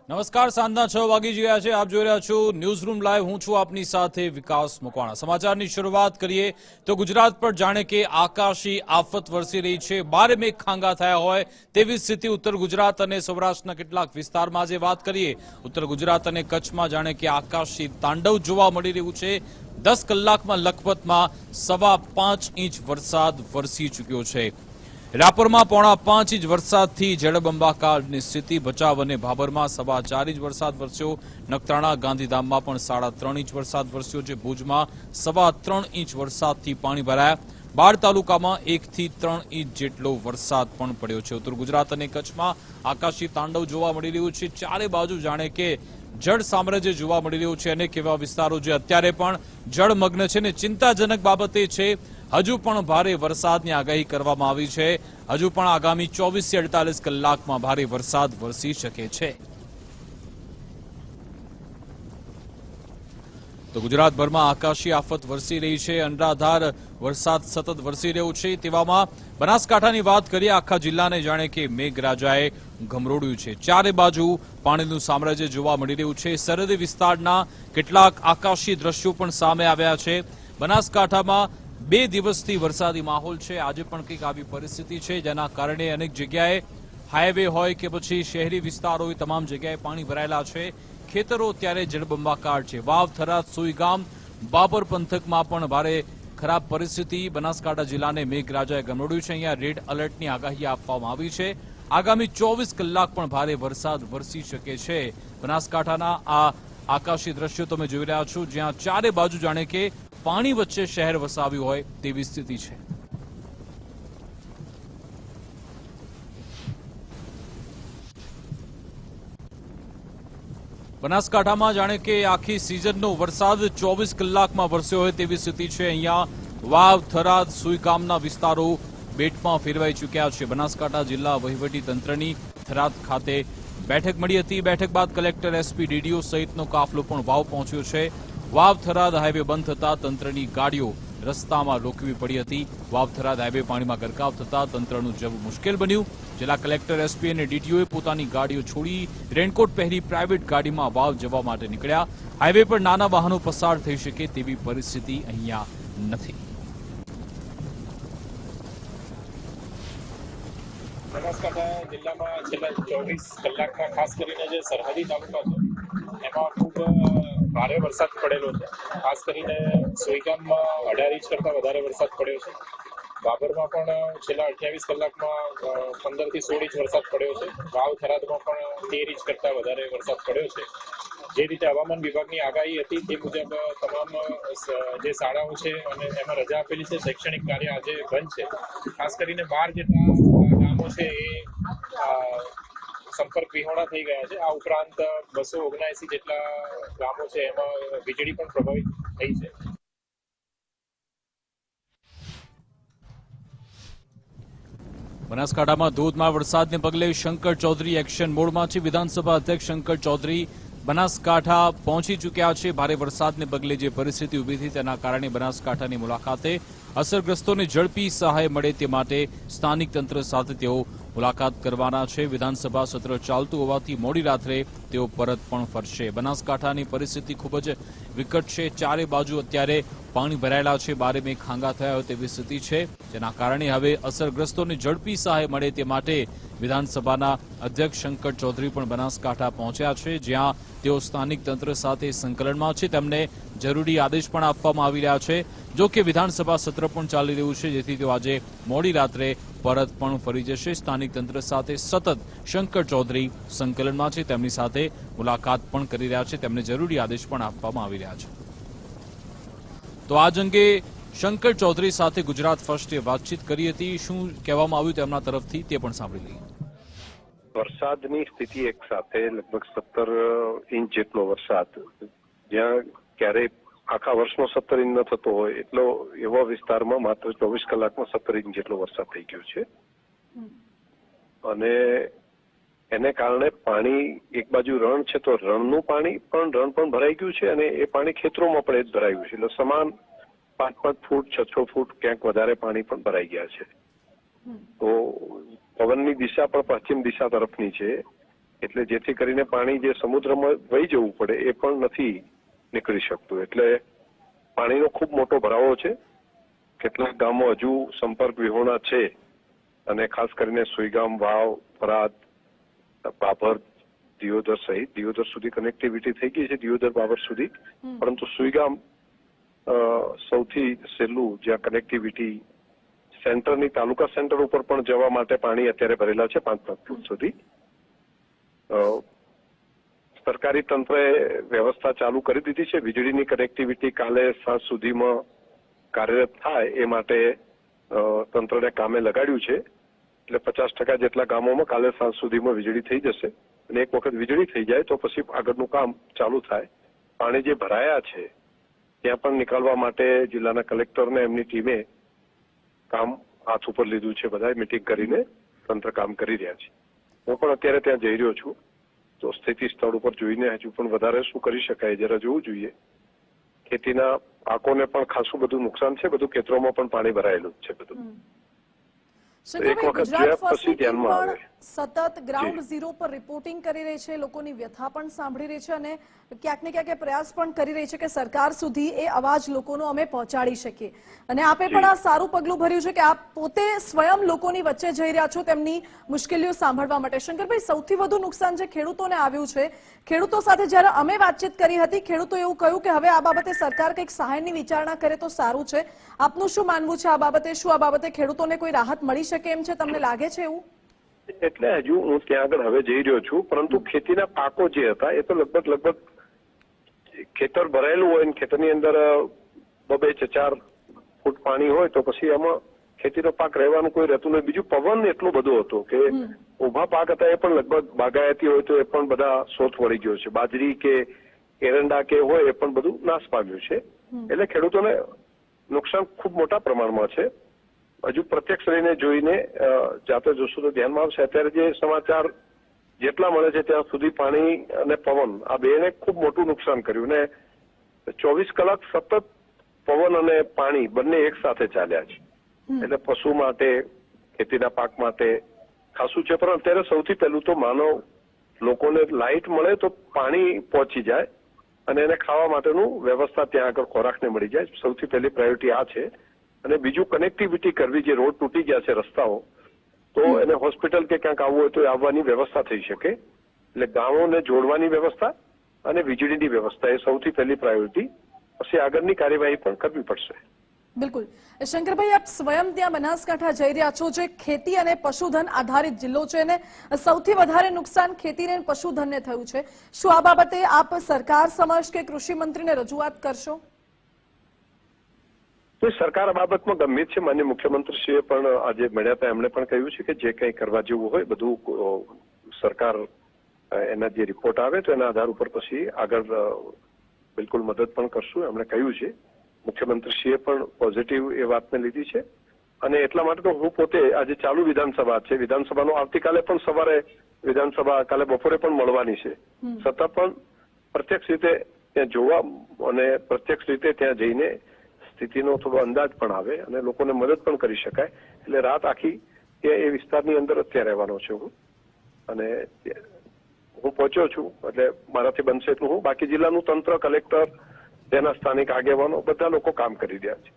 નમસ્કાર, સાંજના 6 વાગી ગયા છે. આપ જોઈ રહ્યા છો ન્યૂઝરૂમ લાઈવ. હું છું આપની સાથે વિકાસ મકવાણા. સમાચારની શરૂઆત કરીએ તો ગુજરાત પર જાણે કે આકાશી આફત વરસી રહી છે. બારે મેઘ ખાંગા થયા હોય તેવી સ્થિતિ ઉત્તર ગુજરાત અને સૌરાષ્ટ્રના કેટલાક વિસ્તારમાં આજે વાત કરીએ. ઉત્તર ગુજરાત અને કચ્છમાં જાણે કે આકાશી તાંડવ જોવા મળી રહ્યું છે. 10 કલાકમાં લખપતમાં 5.25 ઇંચ વરસાદ વરસી ચૂક્યો છે. રાપરમાં 4.5 ઇંચ વરસાદથી જળબંબાકારની સ્થિતિ. ભચાઉ અને ભાભરમાં 4.25 ઇંચ વરસાદ વરસ્યો. નખત્રાણા ગાંધીધામમાં પણ 3.5 ઇંચ વરસાદ વરસ્યો છે. ભુજમાં 3.25 ઇંચ વરસાદથી પાણી ભરાયા. બાળ તાલુકામાં 1 થી 3 ઇંચ જેટલો વરસાદ પણ પડ્યો છે. ઉત્તર ગુજરાત અને કચ્છમાં આકાશી તાંડવ જોવા મળી રહ્યું છે. ચારે બાજુ જાણે કે જળ સામ્રાજ્ય જોવા મળી રહ્યું છે. અનેક એવા વિસ્તારો જે અત્યારે પણ જળમગ્ન છે ને ચિંતાજનક બાબત એ છે હજુ પણ ભારે વરસાદની આગાહી કરવામાં આવી છે. હજુ પણ આગામી 24 થી 48 કલાકમાં ભારે વરસાદ વરસી શકે છે. તો ગુજરાતભરમાં આકાશી આફત વરસી રહી છે. અનરાધાર વરસાદ સતત વરસી રહ્યો છે. તેવામાં બનાસકાંઠાની વાત કરીએ, આખા જિલ્લાને જાણે કે મેઘરાજાએ ગમરોડ્યું છે. ચારે બાજુ પાણીનું સામ્રાજ્ય જોવા મળી રહ્યું છે. સરહદી વિસ્તારના કેટલાક આકાશી દ્રશ્યો પણ સામે આવ્યા છે. બનાસકાંઠામાં 2 દિવસથી વરસાદી માહોલ છે. આજે પણ કંઈક આવી પરિસ્થિતિ છે જેના કારણે અનેક જગ્યાએ હાઈવે હોય કે પછી શહેરી વિસ્તાર હોય તમામ જગ્યાએ પાણી ભરાયેલા છે. ખેતરો અત્યારે જળબંબાકાર છે. વાવ, થરાદ, સુઈગામ, બાબર પંથકમાં પણ ભારે ખરાબ પરિસ્થિતિ. બનાસકાંઠા જિલ્લાને મેઘરાજાએ ગમરોડ્યું છે. અહીંયા રેડ એલર્ટની આગાહી આપવામાં આવી છે. આગામી 24 કલાક પણ ભારે વરસાદ વરસી શકે છે. બનાસકાંઠાના આ આકાશી દ્રશ્યો તમે જોઈ રહ્યા છો, જ્યાં ચારે બાજુ જાણે કે પાણી વચ્ચે શહેર વસાવ્યું હોય તેવી સ્થિતિ છે. બનાસકાંઠામાં જાણે કે આખી સિઝનનો વરસાદ 24 કલાકમાં વરસ્યો હોય તેવી સ્થિતિ છે. અહીંયા વાવ, થરાદ, સુઈગામના વિસ્તારો બેટમાં ફેરવાઈ ચૂક્યા છે. બનાસકાંઠા જિલ્લા વહીવટી તંત્રની થરાદ ખાતે બેઠક મળી હતી. બેઠક બાદ કલેક્ટર, એસપી, ડીડીઓ સહિતનો કાફલો પણ વાવ પહોંચ્યો છે. વાવ થરાદ હાઈવે બંધ થતા તંત્રની ગાડીઓ રસ્તામાં રોકવી પડી હતી. વાવ થરાદ હાઈવે પાણીમાં ગરકાવ થતા તંત્રનું જવું મુશ્કેલ બન્યું. જિલ્લા કલેક્ટર, એસપી અને ડીટીઓએ પોતાની ગાડીઓ છોડી રેનકોટ પહેરી પ્રાઇવેટ ગાડીમાં વાવ જવા માટે નીકળ્યા. હાઈવે પર નાના વાહનો પસાર થઈ શકે તેવી પરિસ્થિતિ અહીંયા નથી. બનાસકાંઠા જિલ્લામાં છેલ્લા 24 કલાકમાં ખાસ કરીને જે સરહદી તાલુકા છે એમાં ખૂબ ભારે વરસાદ પડેલો છે. ખાસ કરીને સુઈગામમાં 18 ઇંચ કરતાં વધારે વરસાદ પડ્યો છે. બાબરમાં પણ છેલ્લા 28 કલાકમાં 15 થી 16 ઇંચ વરસાદ પડ્યો છે. વાવ, થરાદમાં પણ 13 ઇંચ કરતાં વધારે વરસાદ પડ્યો છે. જે રીતે હવામાન વિભાગની આગાહી હતી તે મુજબ તમામ જે શાળાઓ છે અને એમાં રજા આપેલી છે. શૈક્ષણિક કાર્ય આજે બંધ છે. ખાસ કરીને 12 જેટલા ગામો છે એ સંપર્ક વિહોણા થઈ ગયા છે. આ ઉપરાંત 279 જેટલા ગામો છે એમાં વીજળી પણ પ્રભાવિત થઈ છે. બનાસકાંઠામાં ધોધમાર વરસાદને પગલે શંકર ચૌધરી એક્શન મોડમાં છે. વિધાનસભા અધ્યક્ષ શંકર ચૌધરી બનાસકાંઠા પહોંચી ચૂક્યા છે. ભારે વરસાદને પગલે જે પરિસ્થિતિ ઊભી થઈ તેના કારણે બનાસકાંઠાની મુલાકાતે અસરગ્રસ્તોને ઝડપી સહાય મળે તે માટે સ્થાનિક તંત્ર સાથે તેઓ મુલાકાત કરવાના છે. વિધાનસભા સત્ર ચાલતું હોવાથી મોડી રાત્રે તેઓ પરત પણ ફરશે. બનાસકાંઠાની પરિસ્થિતિ ખૂબ જ વિકટ છે. ચારે બાજુ અત્યારે પાણી ભરાયેલા છે. બારે મેઘ ખાંગા થયા હોય તેવી સ્થિતિ છે, જેના કારણે હવે અસરગ્રસ્તોને ઝડપી સહાય મળે તે માટે વિધાનસભાના અધ્યક્ષ શંકર ચૌધરી પણ બનાસકાંઠા પહોંચ્યા છે, જ્યાં તેઓ સ્થાનિક તંત્ર સાથે સંકલનમાં છે. તેમને જરૂરી આદેશ પણ આપવામાં આવી રહ્યા છે. જો કે વિધાનસભા સત્ર પણ ચાલી રહ્યું છે, જેથી તેઓ આજે મોડી રાત્રે પરત પણ ફરી જશે. સ્થાનિક તંત્ર સાથે સતત શંકર ચૌધરી સંકલનમાં છે. તેમની સાથે મુલાકાત પણ કરી રહ્યા છે. તેમને જરૂરી આદેશ પણ આપવામાં આવી રહ્યા છે. તો આજ અંગે શંકર ચૌધરી સાથે ગુજરાત ફર્સ્ટે વાતચીત કરી હતી. શું કહેવામાં આવ્યું તેમના તરફથી તે પણ સાંભળી લઈએ. વરસાદની સ્થિતિ એક સાથે લગભગ 17 ઇંચ જેટલો વરસાદ, જ્યાં ક્યારેય આખા વર્ષનો 17 ઇંચ ન થતો હોય એટલો એવા વિસ્તારમાં માત્ર 24 કલાકમાં 17 ઇંચ જેટલો વરસાદ થઈ ગયો છે. અને એને કારણે પાણી, એક બાજુ રણ છે તો રણનું પાણી રણ પણ ભરાઈ ગયું છે અને એ પાણી ખેતરોમાં પણ એ જ ભરાયું છે. એટલે સમાન 5-5 ફૂટ 6-6 ફૂટ ક્યાંક વધારે પાણી પણ ભરાઈ ગયા છે. તો પવનની દિશા પણ પશ્ચિમ દિશા તરફની છે, એટલે જેથી કરીને પાણી જે સમુદ્રમાં વહી જવું પડે એ પણ નથી નીકળી શકતું. એટલે પાણીનો ખૂબ મોટો ભરાવો છે. કેટલાક ગામો હજુ સંપર્ક વિહોણા છે અને ખાસ કરીને સુઈગામ, વાવ, થરાદ, બાબર, દિયોદર સહિત દિયોદર સુધી કનેક્ટિવિટી થઈ ગઈ છે, દિયોદર બાબર સુધી, પરંતુ સુઈગામ સૌથી સહેલું જ્યાં કનેક્ટિવિટી સેન્ટરની તાલુકા સેન્ટર ઉપર પણ જવા માટે પાણી અત્યારે ભરેલા છે 5 ફૂટ સુધી. સરકારી તંત્રએ વ્યવસ્થા ચાલુ કરી દીધી છે. વીજળીની કનેક્ટિવિટી કાલે સાંજ સુધીમાં કાર્યરત થાય એ માટે તંત્રને કામે લગાડ્યું છે. એટલે 50% જેટલા ગામોમાં કાલે સાંજ સુધીમાં વીજળી થઈ જશે અને એક વખત વીજળી થઈ જાય તો પછી આગળનું કામ ચાલુ થાય. પાણી જે ભરાયા છે ત્યાં પણ નીકાળવા માટે જિલ્લાના કલેક્ટરને એમની ટીમે કામ હાથ ઉપર લીધું છે. બધાએ મિટિંગ કરીને તંત્ર કામ કરી રહ્યા છે. હું પણ અત્યારે ત્યાં જઈ રહ્યો છું તો સ્થિતિ સ્થળ ઉપર જોઈને હજુ પણ વધારે શું કરી શકાય જરા જોવું જોઈએ. ખેતીના પાકોને પણ ખાસું બધું નુકસાન છે. બધું ખેતરોમાં પણ પાણી ભરાયેલું જ છે બધું. શંકરભાઈ, ગુજરાત ફર્સ્ટની ટીમ પણ સતત ગ્રાઉન્ડ ઝીરો પર રિપોર્ટિંગ કરી રહી છે, લોકોની વ્યથા પણ સાંભળી રહી છે અને ક્યાંક ને ક્યાંક પ્રયાસ પણ કરી રહી છે કે સરકાર સુધી એ અવાજ લોકોનો અમે પહોંચાડી શકીએ. અને આપે પણ આ સારું પગલું ભર્યું છે કે આપ પોતે સ્વયં લોકોની વચ્ચે જઈ રહ્યા છો તેમની મુશ્કેલીઓ સાંભળવા માટે. શંકરભાઈ, સૌથી વધુ નુકસાન જે ખેડૂતોને આવ્યું છે, ખેડૂતો સાથે જ્યારે અમે વાતચીત કરી હતી, ખેડૂતો એવું કહ્યું કે હવે આ બાબતે સરકાર કંઈક સહાયની વિચારણા કરે તો સારું છે. આપનું શું માનવું છે આ બાબતે? શું આ બાબતે ખેડૂતોને કોઈ રાહત મળી શકે એમ છે? તમને લાગે છે એવું? એટલે હજુ હું ત્યાં આગળ હવે જઈ રહ્યો છું, પરંતુ ખેતીના પાકો જે હતા એ તો લગભગ ખેતર ભરાયેલું હોય ને ખેતરની અંદર 2-4 ફૂટ પાણી હોય તો પછી એમાં ખેતીનો પાક રહેવાનું કોઈ રહેતું નહીં. બીજું પવન એટલો બધો હતો કે ઉભા પાક હતા એ પણ લગભગ બાગાયતી હોય તો એ પણ બધા સોથ વળી ગયો છે. બાજરી કે એરંડા કે હોય એ પણ બધું નાશ પામ્યું છે. એટલે ખેડૂતોને નુકસાન ખૂબ મોટા પ્રમાણમાં છે. હજુ પ્રત્યક્ષ રહીને જોઈને જાતે જોશું તો ધ્યાનમાં આવશે. અત્યારે જે સમાચાર જેટલા મળે છે ત્યાં સુધી પાણી અને પવન આ બેને ખૂબ મોટું નુકસાન કર્યું ને 24 કલાક સતત પવન અને પાણી બંને એક સાથે ચાલ્યા છે. એટલે પશુ માટે, ખેતીના પાક માટે ખાસું છે. પણ અત્યારે સૌથી પહેલું તો માનવ લોકોને લાઇટ મળે તો પાણી પહોંચી જાય અને એને ખાવા માટેનું વ્યવસ્થા ત્યાં આગળ ખોરાકને મળી જાય. સૌથી પહેલી પ્રાયોરિટી આ છે. અને બીજું કનેક્ટિવિટી કરવી. જે રોડ તૂટી ગયા છે રસ્તાઓ, તો એને હોસ્પિટલ કે ક્યાંક આવવું હોય તો આવવાની વ્યવસ્થા થઈ શકે. એટલે ગામોને જોડવાની વ્યવસ્થા અને વીજળીની વ્યવસ્થા એ સૌથી પહેલી પ્રાયોરિટી. પછી આગળની કાર્યવાહી પણ કરવી પડશે. બિલકુલ. શંકરભાઈ, આપ સ્વયં ત્યાં બનાસકાંઠા જઈ રહ્યા છો, જે ખેતી અને પશુધન આધારિત જિલ્લો છે અને સૌથી વધારે નુકસાન ખેતી અને પશુધનને થયું છે. શું આ બાબતે આપ સરકાર સમક્ષ કે કૃષિ મંત્રીને રજૂઆત કરશો? તો સરકાર આ બાબતમાં ગંભીર છે. માનનીય મુખ્યમંત્રીશ્રીએ પણ આજે મળ્યા હતા. એમણે પણ કહ્યું છે કે જે કંઈ કરવા જેવું હોય બધું સરકાર એના જે રિપોર્ટ આવે તો એના આધાર ઉપર પછી આગળ બિલકુલ મદદ પણ કરશું એમણે કહ્યું છે. મુખ્યમંત્રીશ્રીએ પણ પોઝિટિવ એ વાતને લીધી છે. અને એટલા માટે તો હું પોતે આજે ચાલુ વિધાનસભા છે, વિધાનસભાનો આવતીકાલે પણ સવારે વિધાનસભા કાલે બપોરે પણ મળવાની છે. છતાં પણ પ્રત્યક્ષ રીતે ત્યાં જોવા અને પ્રત્યક્ષ રીતે ત્યાં જઈને સ્થિતિનો થોડો અંદાજ પણ આવે અને લોકોને મદદ પણ કરી શકાય. એટલે રાત આખી એ વિસ્તારની અંદર અત્યારે રહેવાનો છું હું અને હું પહોંચ્યો છું. એટલે મારાથી બનશે એટલું હું. બાકી જિલ્લાનું તંત્ર, કલેક્ટર, તેના સ્થાનિક આગેવાનો બધા લોકો કામ કરી રહ્યા છે.